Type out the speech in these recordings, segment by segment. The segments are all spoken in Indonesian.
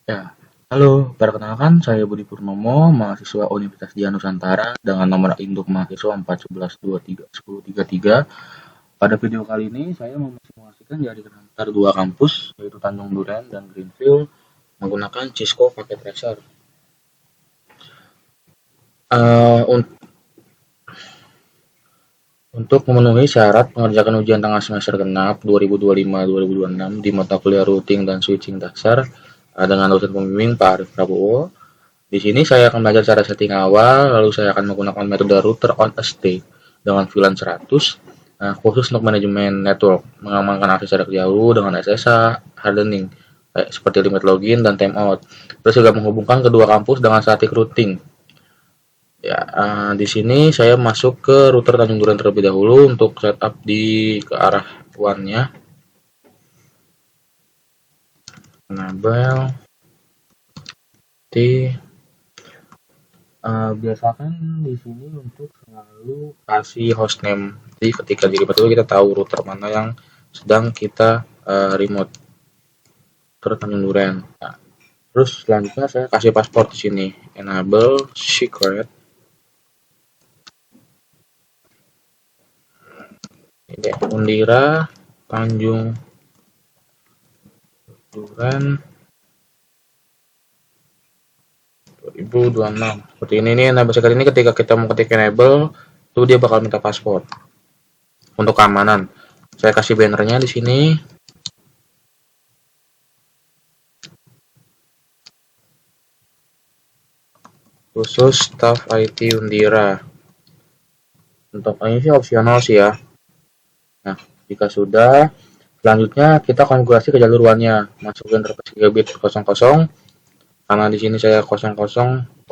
Ya, halo, perkenalkan saya Budi Purnomo, mahasiswa Universitas Dian Nusantara dengan nomor induk mahasiswa 411231033. Pada video kali ini saya memsimulasikan jaringan antar dua kampus yaitu Tanjung Duren dan Greenfield menggunakan Cisco Packet Tracer. Un- untuk memenuhi syarat mengerjakan ujian tengah semester genap 2025-2026 di mata kuliah routing dan switching dasar dengan dosen pembimbing Pak Arif Prabowo. Di sini saya akan belajar cara setting awal, lalu saya akan menggunakan metode router on a stay dengan VLAN 100, khusus untuk manajemen network, mengamankan akses jarak jauh dengan SSH, hardening, seperti limit login dan timeout. Terus juga menghubungkan kedua kampus dengan static routing. Ya, di sini saya masuk ke router Tanjung Duren terlebih dahulu untuk setup di ke arah WAN-nya. Enable di biasakan di sini untuk selalu kasih hostname. Jadi ketika di remote itu kita tahu router mana yang sedang kita remote. Router Tanjung Duren. Nah, terus selanjutnya saya kasih paspor di sini. Enable secret. Ini Undira Tanjung Duren 2026. Seperti ini nih, enable secret ini ketika kita mau ketik enable, itu dia bakal minta paspor. Untuk keamanan, saya kasih bannernya di sini. Khusus staff IT Undira. Untuk ini sih opsional sih ya. Nah, jika sudah, selanjutnya kita konfigurasi ke jalur WAN-nya. Masukin interface gigabit 00. Karena di sini saya 00.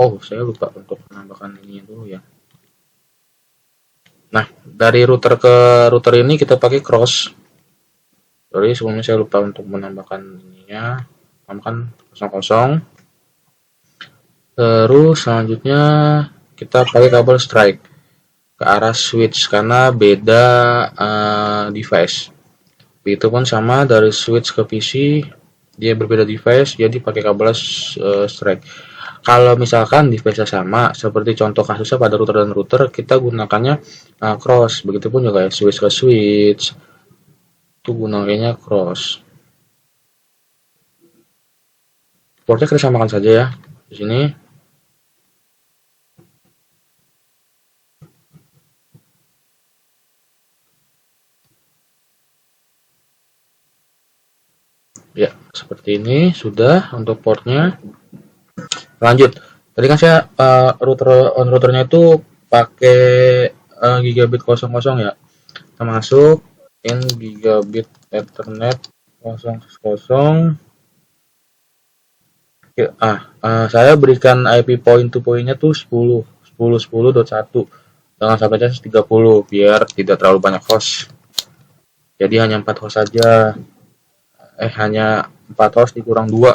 Oh, saya lupa untuk menambahkan ini dulu ya. Nah, dari router ke router ini kita pakai cross. Sorry, sebelumnya saya lupa untuk menambahkan ininya. Tambahkan 00. Terus selanjutnya kita pakai kabel strike ke arah switch karena beda device. Begitupun sama dari switch ke PC, dia berbeda device, jadi pakai kabel strike. Kalau misalkan device-nya sama, seperti contoh kasusnya pada router dan router, kita gunakannya cross. Begitupun juga ya, switch ke switch, itu gunanya cross. Portnya kita samakan saja ya di sini. Ya, seperti ini sudah untuk portnya. Lanjut. Tadi kan saya routernya itu pakai gigabit 00 ya. Kita masuk in gigabit ethernet 00. Ya, saya berikan IP point to point-nya tuh 10.10.10.1 dengan subnet 30 biar tidak terlalu banyak host. Jadi hanya 4 host saja. Hanya 4 host dikurang 2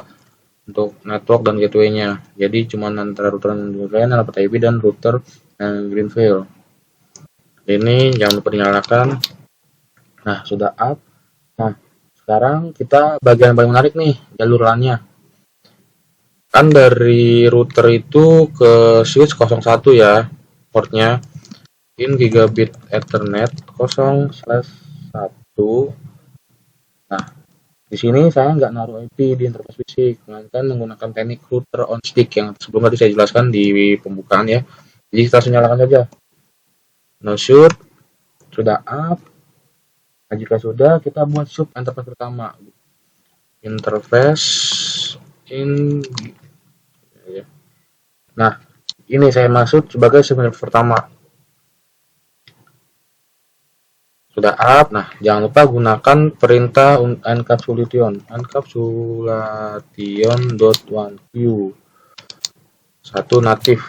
untuk network dan gateway-nya. Jadi cuma antara router Duren, dapat IP dan router Greenfield. Ini jangan lupa dinyalakan. Nah, sudah up. Nah, sekarang kita bagian paling menarik nih, jalur LAN-nya. Kan dari router itu ke switch 01 ya portnya, in gigabit ethernet 0/1. Nah, di sini saya nggak naruh IP di interface fisik, melainkan menggunakan teknik router on stick yang sebelum tadi saya jelaskan di pembukaan ya. Jadi kita langsung nyalakan saja. No shoot, sudah up. Nah, jika sudah, kita buat sub interface pertama. Interface in. Nah, ini saya masuk sebagai sub interface pertama. Sudah up. Nah, jangan lupa gunakan perintah encapsulation encapsulation.1q 1 natif.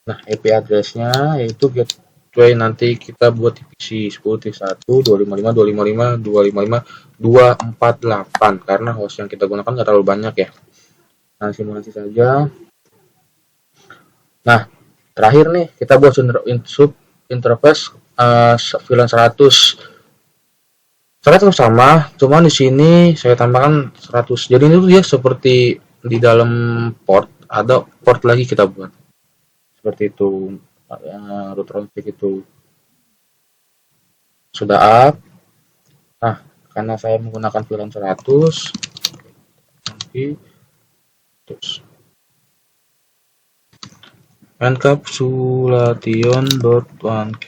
Nah, IP address-nya yaitu gateway nanti kita buat di PC 10.1.255.255.255.248 karena host yang kita gunakan nggak terlalu banyak ya. Nah, simulasi saja. Nah, terakhir nih kita buat sub interface VLAN 100. Caranya tetap sama, cuman di sini saya tambahkan 100. Jadi ini tuh dia seperti di dalam port ada port lagi kita buat. Seperti itu. Router config itu sudah up. Nah, karena saya menggunakan VLAN 100, terus encapsulation.1q.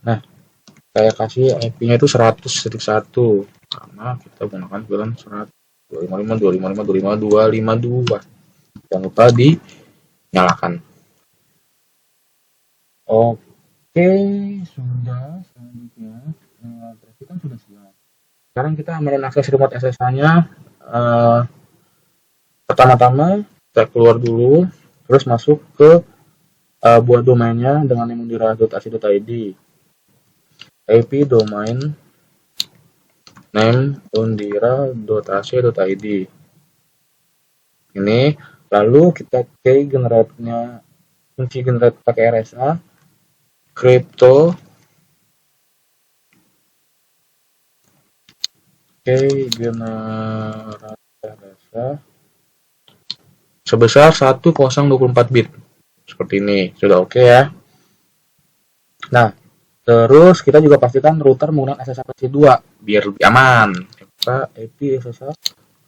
Nah, saya kasih IP-nya itu 100.1 karena kita gunakan VLAN 100 255.255.255.252. Jangan lupa dinyalakan. Oke, sudah. Selanjutnya berarti kan sudah siap. Sekarang kita ambilin akses remote SSH-nya. Pertama-tama kita keluar dulu, terus masuk ke buat domainnya dengan emundira.ac.id. IP domain name undira.ac.id. Ini lalu kita key generate-nya, kunci generate pakai RSA, crypto, key generate RSA sebesar 1024 bit. Seperti ini, sudah oke ya. Nah, terus kita juga pastikan router menggunakan SSH versi 2 biar lebih aman. Kita IP SSH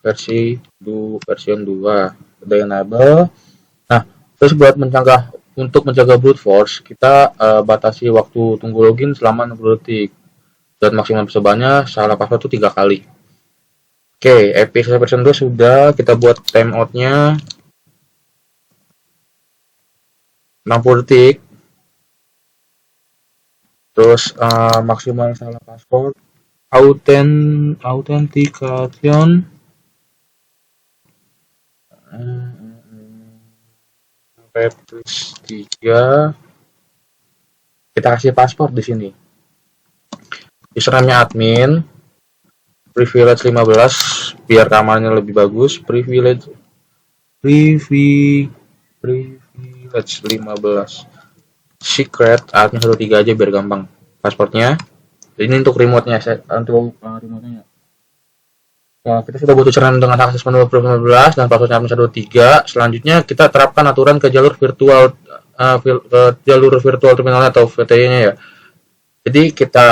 versi 2 version 2 udah enable. Nah, terus buat untuk mencegah brute force, kita batasi waktu tunggu login selama 60 detik. Dan maksimal percobanya salah password itu 3 kali. Oke, IP SSH version 2 sudah, kita buat timeout-nya 60 detik. Terus maksimal salah password, authentication Replis 3. Kita kasih password di sini. Username-nya admin, privilege 15 biar kamarnya lebih bagus, privilege 15, secret admin 13 aja biar gampang passwordnya. Ini untuk remote-nya, untuk remote-nya. Nah, kita sudah butuh username dengan akses penuh 15 dan passwordnya admin 13. Selanjutnya kita terapkan aturan ke jalur virtual terminalnya atau VTY-nya ya. Jadi kita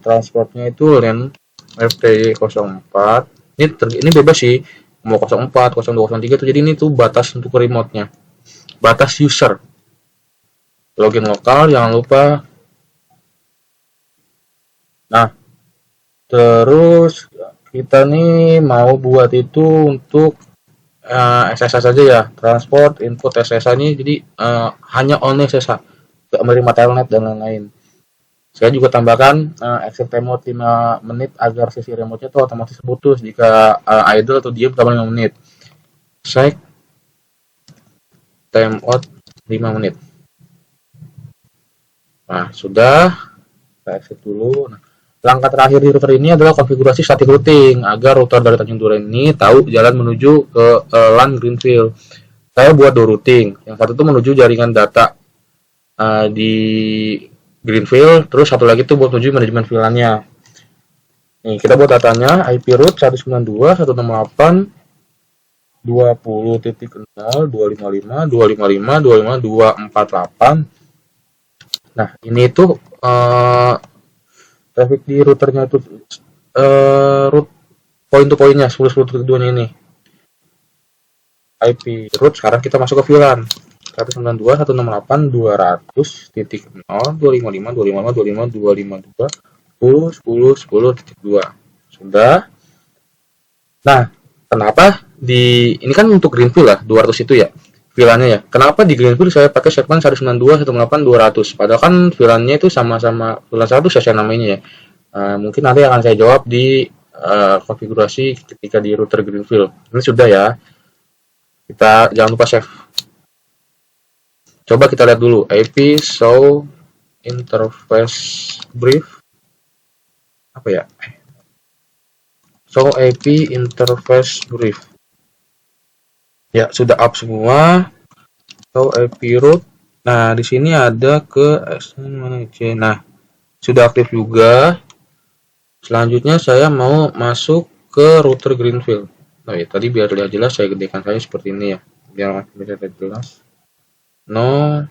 transportnya itu LAN FTY 04. Ini bebas sih, mau 04, 02, 03 itu. Jadi ini tuh batas untuk remote-nya. Batas user. Login lokal jangan lupa. Nah, terus kita nih mau buat itu untuk SSH saja ya, transport input SSH ini, jadi hanya only SSH, gak menerima telnet dan lain-lain. Saya juga tambahkan exit timeout 5 menit agar sesi remote-nya itu otomatis putus jika idle atau diam selama 5 menit. Set timeout 5 menit. Nah, sudah. Kita exit dulu. Nah, langkah terakhir di router ini adalah konfigurasi static routing agar router dari Tanjung Duren ini tahu jalan menuju ke LAN Greenfield. Saya buat 2 routing. Yang satu itu menuju jaringan data di Greenfield, terus satu lagi itu buat menuju manajemen VLAN-nya. Nih, kita buat datanya IP root 192.168.2.0.255.255.255.248. Nah, ini tuh traffic di routernya itu root point to pointnya 10.10.2-nya ini. IP root sekarang kita masuk ke VLAN 192.168.200.255.255.255.255.252.10.10.10.2. Sudah. Nah, kenapa ini kan untuk Greenfield lah 200 itu ya VLAN-nya ya. Kenapa di Greenfield saya pakai segmen 192.168.200 padahal kan VLAN-nya itu sama-sama VLAN 100 saya namanya ya. Mungkin nanti akan saya jawab di konfigurasi ketika di router Greenfield. Ini sudah ya. Kita jangan lupa save. Coba kita lihat dulu IP show interface brief. Apa ya? Show IP interface brief. Ya, sudah up semua. Show IP root Nah, di sini ada ke nah, sudah aktif juga. Selanjutnya saya mau masuk ke router Greenfield. Nah, ya, tadi biar lihat jelas saya gedekan saja seperti ini ya, biar bisa lihat jelas. No.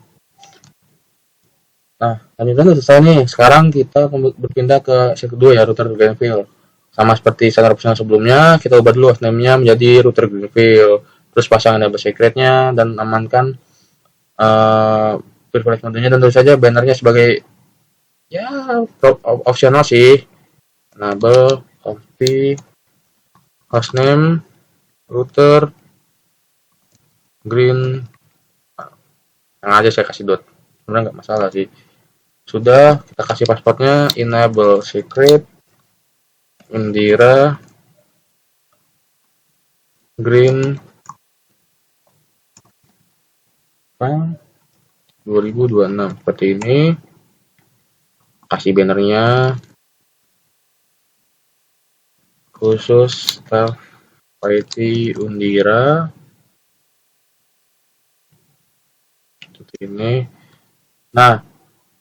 Nah, lanjut udah selesai nih. Sekarang kita berpindah ke set kedua ya, router Greenfield. Sama seperti standar opsional sebelumnya, kita ubah dulu host name-nya menjadi router Greenfield. Terus pasang enable secret-nya dan amankan privilege mode-nya, dan tentu saja bannernya sebagai ya opsional sih. Enable copy hostname router green, yang aja saya kasih dot, sebenarnya nggak masalah sih. Sudah, kita kasih passwordnya enable secret Indira green 2026 seperti ini. Kasih bannernya khusus staff IT Undira seperti ini. Nah,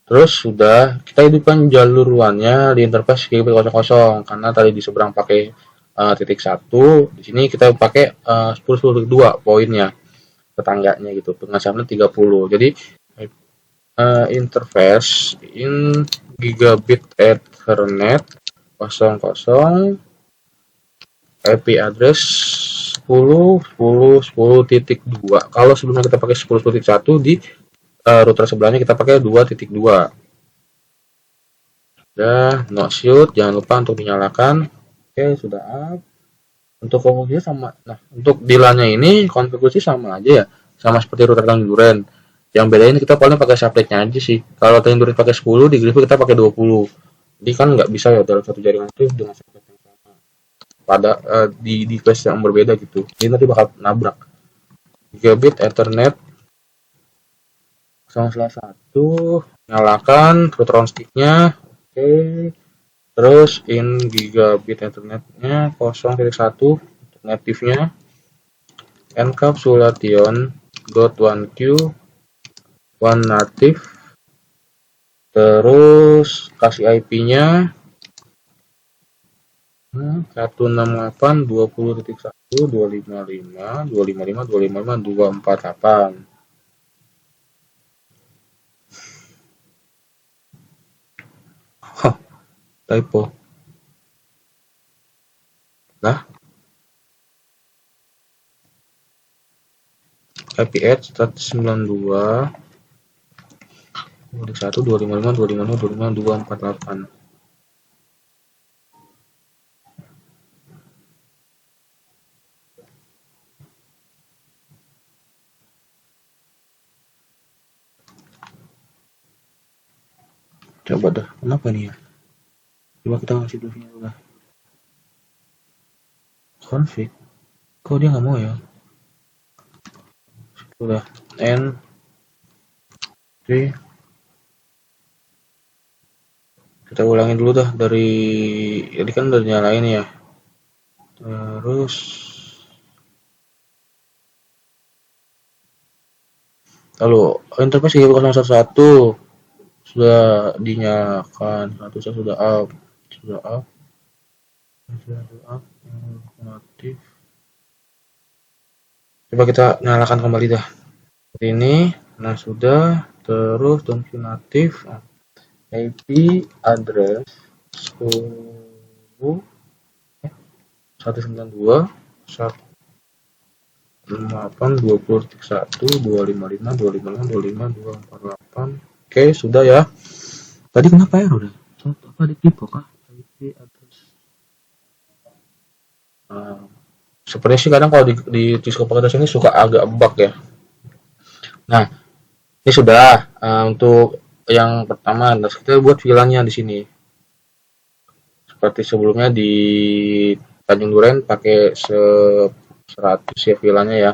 terus sudah kita hidupkan jalur WAN-nya di interface gigabit 00, karena tadi di seberang pakai titik 1, di sini kita pakai 10.2 poinnya tetangganya gitu, penghasilannya 30. Jadi interface in gigabit Ethernet 00 IP address 10.10.10.2. Kalau sebelumnya kita pakai 10.1, di router sebelahnya kita pakai 2.2. Sudah, no shoot, jangan lupa untuk dinyalakan. Oke, sudah up. Untuk konfigurasi sama. Nah, untuk di LAN-nya ini konfigurasi sama aja ya, sama seperti router Tanjung Duren. Yang bedain kita paling pakai subnet-nya aja sih. Kalau Tanjung Duren pakai 10, di Greenfield kita pakai 20. Jadi kan nggak bisa ya dalam satu jaringan itu dengan subnet yang sama. Pada di kelas yang berbeda gitu. Ini nanti bakal nabrak. Gigabit Ethernet 0/1, nyalakan router on stick-nya. Oke. Terus in gigabit Ethernet-nya 0.1 untuk native-nya. Encapsulation.1Q 1 native. Terus kasih IP-nya 168.20.1.255.255.248. Typo. Nah, IP-Edge 192 255.255.248. Coba dah, kenapa nih ya? Coba kita ngasih dulunya dulu lah. Config. Kok dia nggak mau ya? Sudah. N 3. Kita ulangin dulu dah dari, jadi kan udah nyalain ya. Terus lalu interface gigabit 011 sudah dinyalakan, statusnya sudah up, aktif. Coba kita nyalakan kembali dah seperti ini. Nah, sudah. Terus download native IP address 192 158.20.1.255.255.255.248. Oke, sudah ya. Tadi kenapa ya udah? Apa di tipe kah? IP address. Sepertinya sih kadang kalau di Cisco pakai ini suka agak bug ya. Nah, ini sudah untuk yang pertama. Nah, kita buat VLAN-nya di sini. Seperti sebelumnya di Tanjung Duren pakai 100 ya VLAN-nya ya.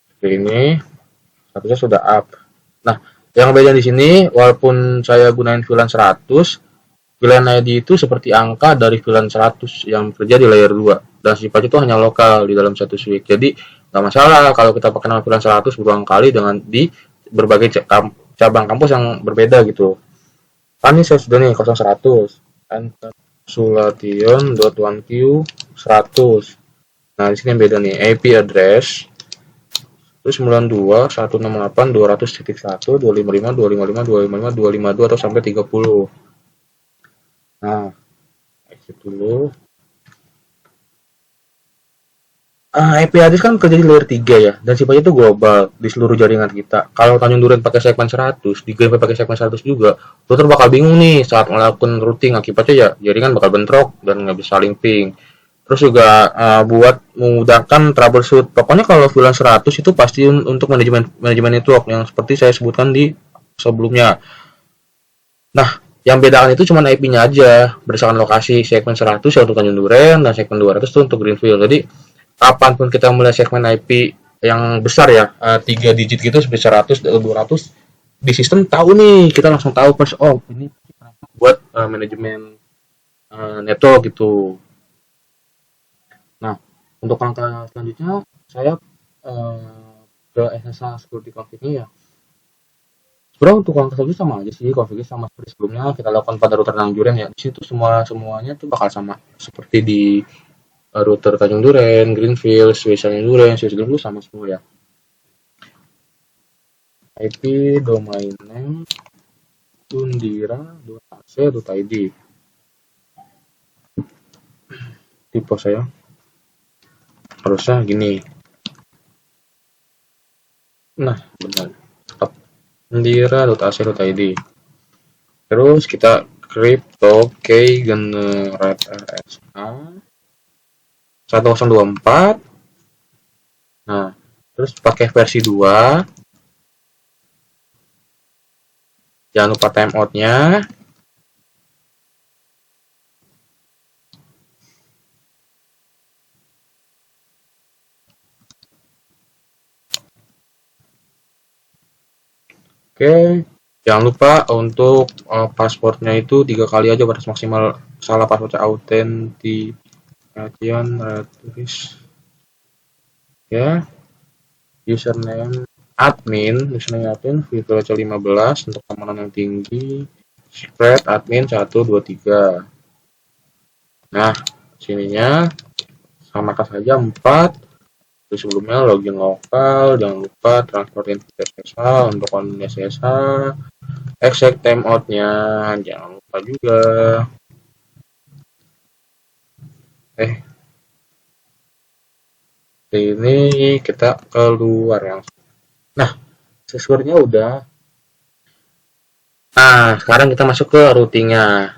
Seperti ini. Statusnya sudah up. Nah, yang beda di sini, walaupun saya gunain VLAN 100, VLAN ID itu seperti angka dari VLAN 100 yang kerja di layer 2. Dan sifatnya itu hanya lokal di dalam satu switch. Jadi nggak masalah kalau kita pakai nama VLAN 100 berulang kali dengan di berbagai cabang kampus yang berbeda gitu. Kan ini saya sudah nih 0100 sulation.1q 100. Nah, di sini yang beda nih, IP address terus 92 168 200.1 255 255 255 252 atau sampai 30. Nah, exit dulu. IP address kan kerja di layer 3 ya, dan sifatnya itu global di seluruh jaringan kita. Kalau Tanjung Duren pakai segmen 100, di Greenfield pakai segmen 100 juga, router bakal bingung nih saat melakukan routing, akibatnya ya jaringan bakal bentrok dan nggak bisa saling ping. Terus juga buat memudahkan troubleshoot. Pokoknya kalau VLAN 100 itu pasti untuk manajemen network yang seperti saya sebutkan di sebelumnya. Nah, yang bedakan itu cuma IP-nya aja, berdasarkan lokasi. Segmen 100 ya untuk Tanjung Duren dan segmen 200 itu untuk Greenfield. Jadi kapanpun kita mulai segmen IP yang besar ya, 3 digit gitu seperti 100 atau 200, di sistem tahu nih, kita langsung tahu pas ini buat manajemen network gitu. Nah, untuk langkah selanjutnya saya ke SSH security config-nya ya. Sebenarnya untuk langkah selanjutnya sama aja sih, config sama seperti sebelumnya kita lakukan pada router Tanjung Duren ya. Di situ semuanya tuh bakal sama seperti di router Tanjung Duren, Greenfield, Swiss Tanjung Duren, Swiss Greenfield sama semua ya. IP domain name undira.ac.id. Tipe saya harusnya gini. Nah, benar. Tetap undira.ac.id. Terus kita crypto key generate RSA 1024. Nah, terus pakai versi 2. Jangan lupa timeout-nya. Oke, jangan lupa untuk passwordnya itu 3 kali aja, batas maksimal salah passwordnya authentication retrieve ya. Username admin privilege 15 untuk keamanan yang tinggi, spread admin 123. Nah, sininya samakan saja 4. Terus sebelumnya login lokal, jangan lupa transport input SSH untuk konten SSH, exec timeout-nya jangan lupa juga. Ini kita keluar langsung. Nah, sesuatunya udah. Nah, sekarang kita masuk ke routingnya.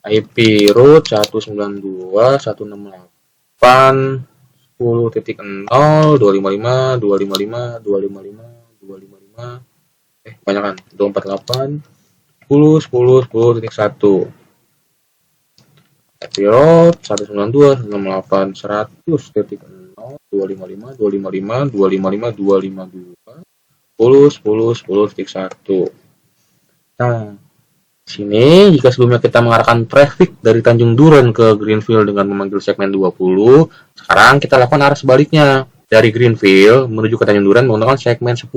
IP root 192.168 10.0 255 255 255 255 banyak kan 248 10 10 10.1 IP root 192.168 100.0 255 255 255 252 10 10 10.1. Nah, sini jika sebelumnya kita mengarahkan traffic dari Tanjung Duren ke Greenfield dengan memanggil segmen 20, sekarang kita lakukan arah sebaliknya dari Greenfield menuju ke Tanjung Duren menggunakan segmen 10.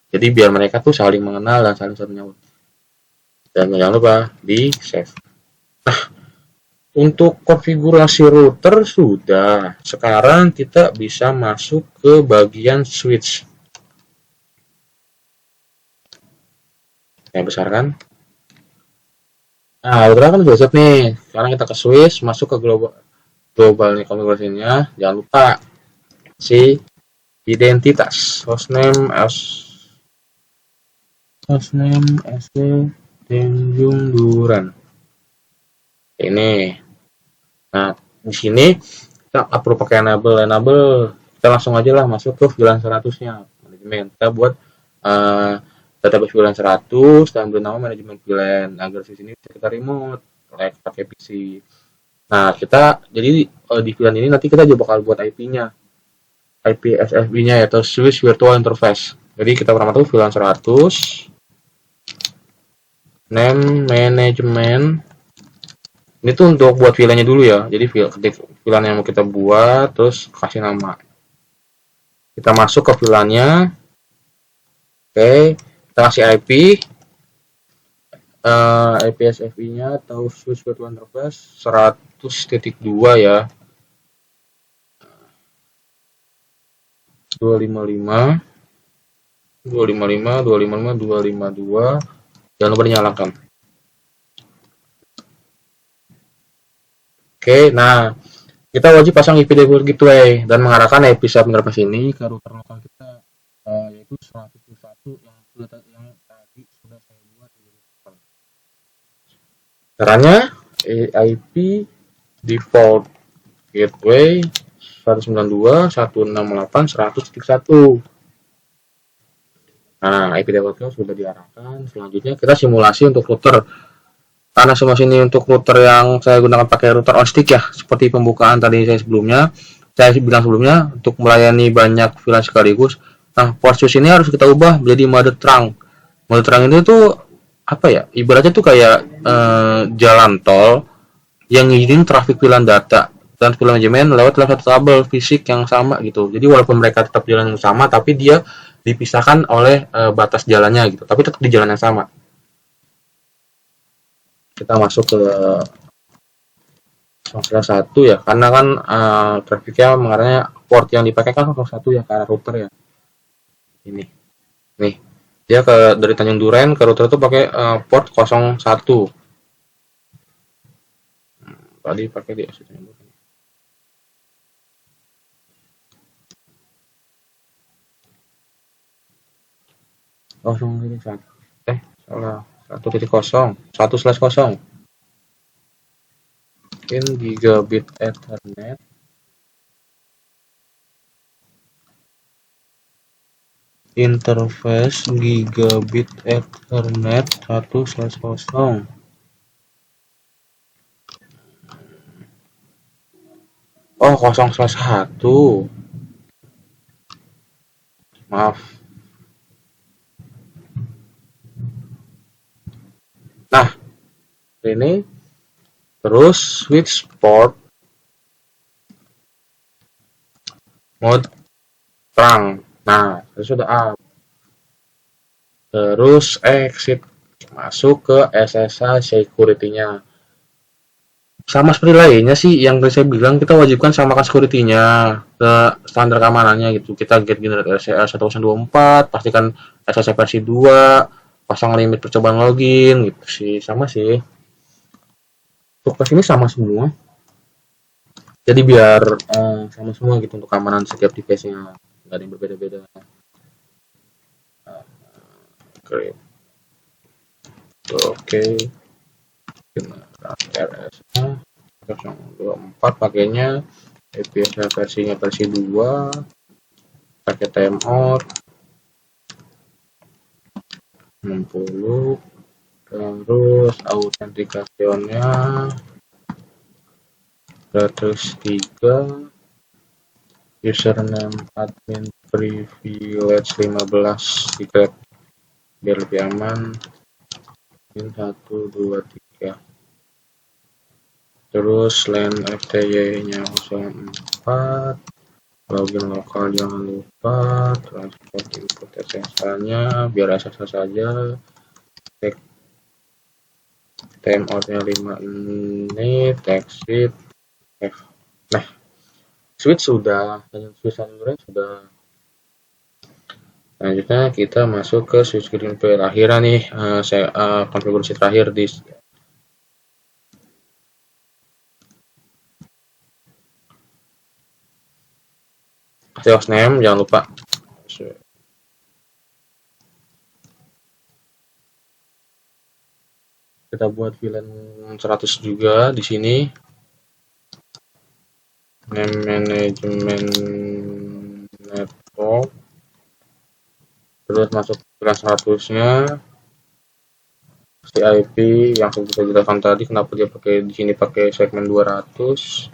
Jadi biar mereka tuh saling mengenal dan saling menyambut. Dan jangan lupa di save. Nah, untuk konfigurasi router sudah. Sekarang kita bisa masuk ke bagian switch. Yang besar kan? Nah, udah kan udah siap nih. Sekarang kita ke switch, masuk ke global nih konfigurasinya. Jangan lupa si identitas hostname SC Tanjung Duren. Ini. Nah, di sini kita perlu pakai enable. Kita langsung aja lah masuk ke VLAN 100-nya. Manajemen. Kita buat database VLAN 100 dan bernama manajemen VLAN agar di sini bisa kita remote pakai PC. Nah, kita jadi di VLAN ini nanti kita juga bakal buat IP-nya. IP SFB-nya yaitu Switch Virtual Interface. Jadi kita pertama tuh VLAN 100 name management. Ini tuh untuk buat VLAN-nya dulu ya. Jadi ketik VLAN yang mau kita buat terus kasih nama Kita masuk ke VLAN-nya. Oke, kita kasih IP. IPsFI-nya atau switch virtual interface 100.2 ya. 255 255 255 252. Jangan lupa dinyalakan. Oke, nah kita wajib pasang IP gateway dan mengarahkan IP interface ini ke router lokal kita, yaitu 121 yang tadi sudah saya buat di router. Caranya IP default gateway 192.168.100.1. Nah, IP defaultnya sudah diarahkan. Selanjutnya kita simulasi untuk router. Karena simulasi ini untuk router yang saya gunakan pakai router on stick ya, seperti pembukaan tadi saya bilang sebelumnya untuk melayani banyak VLAN sekaligus. Nah, port switch ini harus kita ubah menjadi mode terang. Mode terang ini tuh apa ya? Ibaratnya tuh kayak jalan tol yang ngizinin traffic VLAN data dan VLAN manajemen lewat satu tabel fisik yang sama gitu. Jadi walaupun mereka tetap jalan yang sama, tapi dia dipisahkan oleh batas jalannya gitu, tapi tetap di jalan yang sama. Kita masuk ke salah satu ya, karena kan trafficnya mengarahnya port yang dipakai kan satu ya ke arah router ya. Ini, nih dia dari Tanjung Duren ke router itu pakai port 01. Tadi pakai di Tanjung Duren. Salah 1.0 1/0 in gigabit Ethernet interface gigabit Ethernet 1/0. Oh, 0/1. Maaf. Nah, ini terus switch port mode terang. Nah, sudah up. Terus exit masuk ke SSH security-nya. Sama seperti lainnya sih yang tadi saya bilang, kita wajibkan samakan security-nya ke standar keamanannya gitu. Kita get generate SSH 1024, pastikan SSH versi 2, pasang limit percobaan login gitu sih, sama sih. Untuk pas ini sama semua. Jadi biar sama semua gitu untuk keamanan setiap device-nya, nggak ada yang berbeda-beda. Oke. RSA 024 pakainya IPsFI versinya versi 2, pakai timeout 60, terus autentikasinya terus 3, username admin privilege 15 secret biar lebih aman, 1 2 3, terus LAN FTY nya 04, login lokal jangan lupa, transport input SSH nya biar SSH saja, cek timeout nya 5 menit, exit. Nah, switch sudah, switch sudah. Selanjutnya kita masuk ke switch green terakhir nih, saya konfigurasi terakhir di kasih hostname, jangan lupa. Kita buat VLAN 100 juga di sini. Name management network. Terus masuk VLAN 100-nya. Si IP yang sudah kita jelaskan tadi, kenapa dia pakai di sini pakai segmen 200.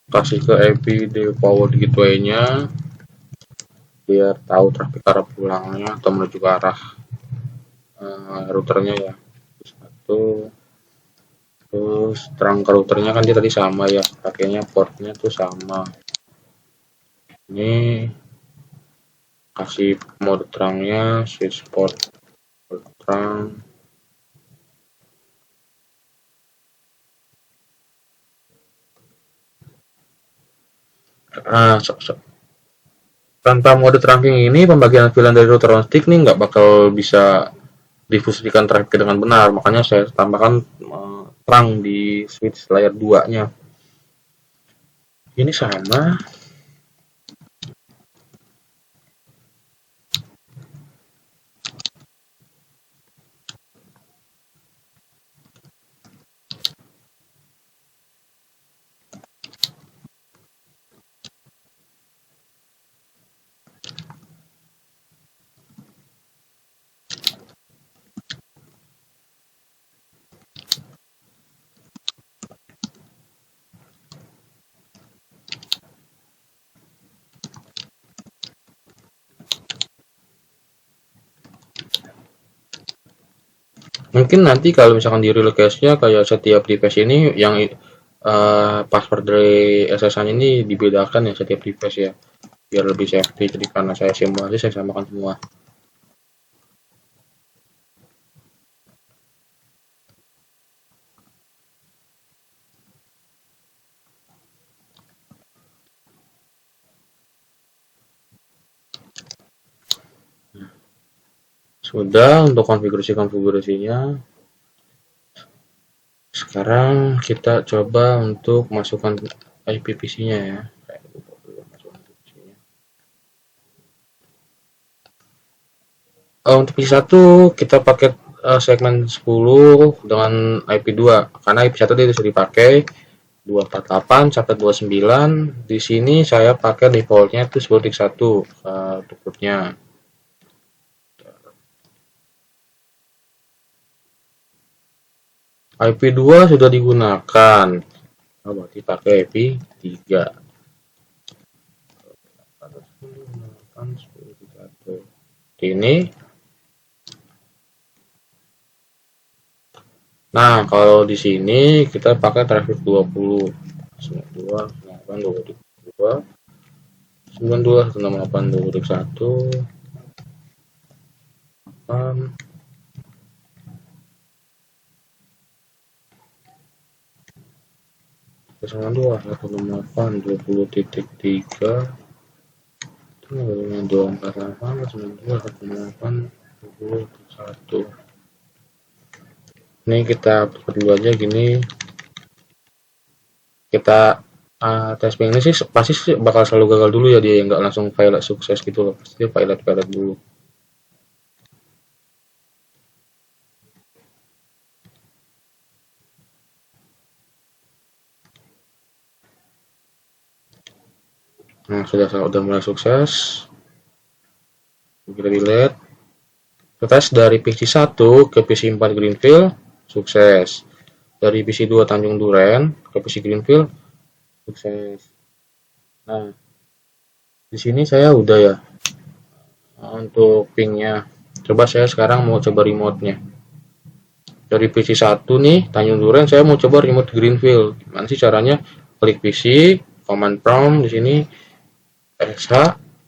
Kasih ke IP default gateway-nya biar tahu traffic arah pulangnya atau menuju ke arah routernya ya. Satu, terus terang ke routernya kan dia tadi sama ya, pakainya portnya tuh sama. Ini kasih mode terangnya switch port terang. Tanpa mode tracking ini pembagian VLAN dari router on stick nih nggak bakal bisa difusikan traffic dengan benar, makanya saya tambahkan terang di switch layer 2 nya. Ini sama. Mungkin nanti kalau misalkan di relocation-nya kayak setiap device ini yang password dari SSH ini dibedakan ya setiap device ya, biar lebih safety. Jadi karena saya simulasi saya samakan semua. Sudah untuk konfigurasinya. Sekarang kita coba untuk masukkan IPVC-nya ya. Untuk PC1 kita pakai segmen 10 dengan IP2 karena IP1 itu sudah dipakai 248/29. Di sini saya pakai defaultnya itu 10.1 untuk rootnya. IP2 sudah digunakan, berarti pakai IP3. Ini. Nah, kalau di sini kita pakai traffic 20. 92, 92, 92, 168, 21, 8, 92, 168, 20.3, 248, 92, 168, 21. Ini kita buat dulu aja gini. Kita testing ini sih pasti sih bakal selalu gagal dulu ya, dia nggak langsung pilot sukses gitu loh, pasti dia pilot dulu. Nah, sudah mulai sukses. Kita delete. Tes dari PC1 ke PC4 Greenfield sukses. Dari PC2 Tanjung Duren ke PC Greenfield sukses. Nah, di sini saya udah ya untuk pingnya. Coba saya sekarang mau coba remote-nya. Dari PC1 nih Tanjung Duren saya mau coba remote Greenfield. Gimana sih caranya? Klik PC, command prompt di sini SH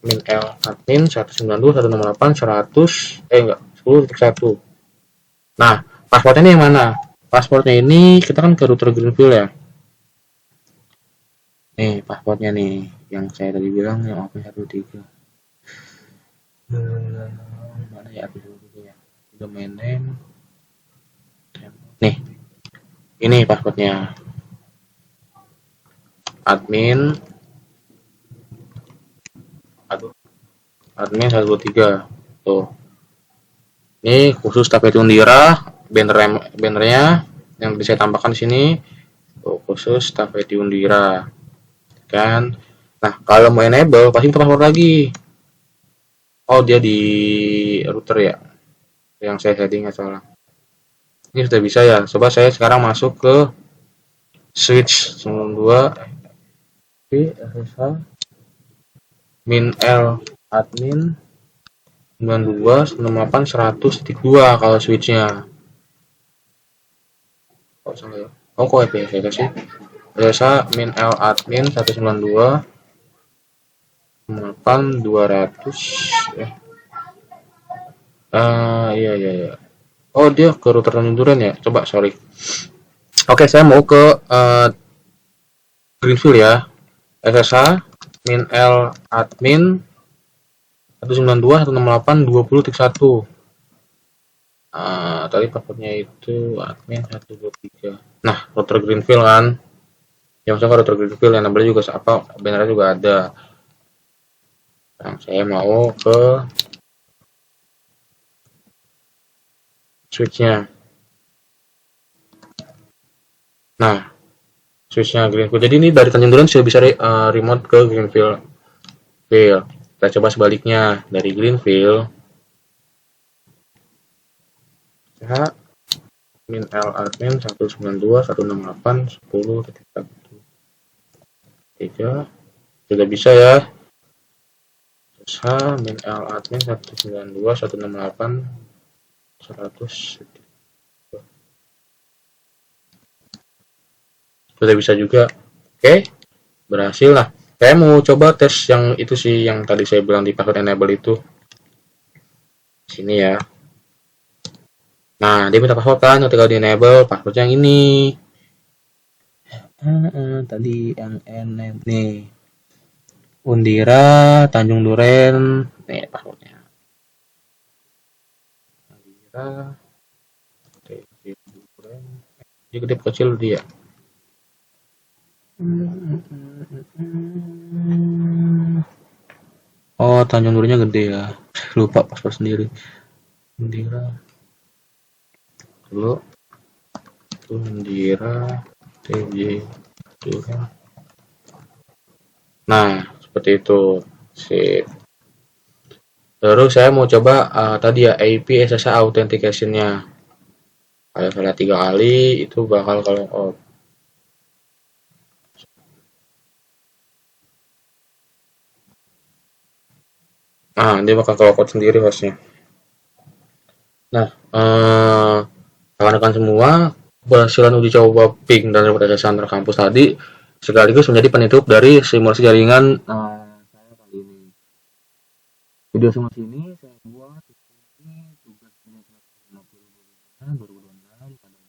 min L admin 192.168.100 enggak 10.1. Nah, passwordnya ini yang mana? Passwordnya ini kita kan ke router Greenfield ya. Nih, passwordnya nih yang saya tadi bilang yang AP13. Mana ya AP13 ya? Domain name. Nih. Ini passwordnya. Admin admin 123. Tuh. Ini khusus Tapetu Undira, bannernya yang bisa saya tambahkan di sini. Tuh, khusus Tapetu Undira. Kan. Nah, kalau mau enable pasti kita password lagi. Oh, dia di router ya. Yang saya settingnya salah. Ini sudah bisa ya. Coba saya sekarang masuk ke switch 92 SSH min L admin 92, 168, 100.2 kalau switchnya. Oh salah ya. Oh kok EPSA sih? Biasa min L admin 192 8 200 ya. Iya. Oh dia ke router Tanjung ya. Coba sorry. Oke, saya mau ke Greenfield ya. SSH min L admin 192 168 20.1. Tadi passwordnya itu admin 123. Nah, router Greenfield kan. Ya maksudnya router Greenfield yang namanya juga apa, bannernya juga ada. Nah, saya mau ke switchnya. Nah, switchnya Greenfield. Jadi ini dari Tanjung Duren sudah bisa remote ke Greenfield. Kita coba sebaliknya dari Greenfield. Ya, min L admin 192 168 10.1 3 sudah bisa ya. Min L admin 192 168 100 sudah bisa juga. Oke, berhasil lah. Saya mau coba tes yang itu sih, yang tadi saya bilang di password enable itu. Sini ya. Nah, dia minta password kan, ketika di enable password yang ini. Tadi yang enable nih. Undira Tanjung Duren. Nih passwordnya. Undira Tanjung Duren. Dia gede kecil dia. Oh, Tanjung Durennya gede ya. Lupa password sendiri. Undira. Dulu. Undira TJ Duren. Nah, seperti itu. Sip. Terus saya mau coba tadi ya IP SSH authentication-nya. Kalau salah 3 kali itu bakal kalau out. Dia bakal call out sendiri hostnya. Nah, rekan-rekan semua, keberhasilan uji coba ping dan remote SSH antar kampus tadi sekaligus menjadi penutup dari simulasi jaringan saya kali ini. Video simulasi ini saya buat ini tugas penelitian 2026 pada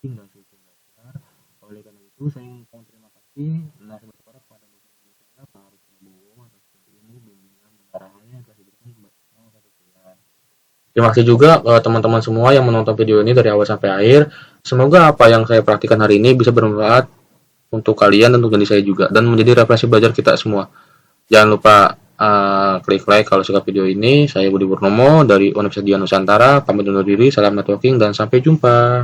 ping dan switching dasar. Oleh karena itu saya ingin terima kasih kepada dosen saya Pak Arif Prabowo atas ini bimbingan dan arahannya yang telah diberikan kepada saya. Terima kasih juga teman-teman semua yang menonton video ini dari awal sampai akhir. Semoga apa yang saya praktikkan hari ini bisa bermanfaat untuk kalian dan untuk diri saya juga, dan menjadi referensi belajar kita semua. Jangan lupa klik like kalau suka video ini. Saya Budi Purnomo dari Universitas Dian Nusantara, pamit undur diri, salam networking dan sampai jumpa.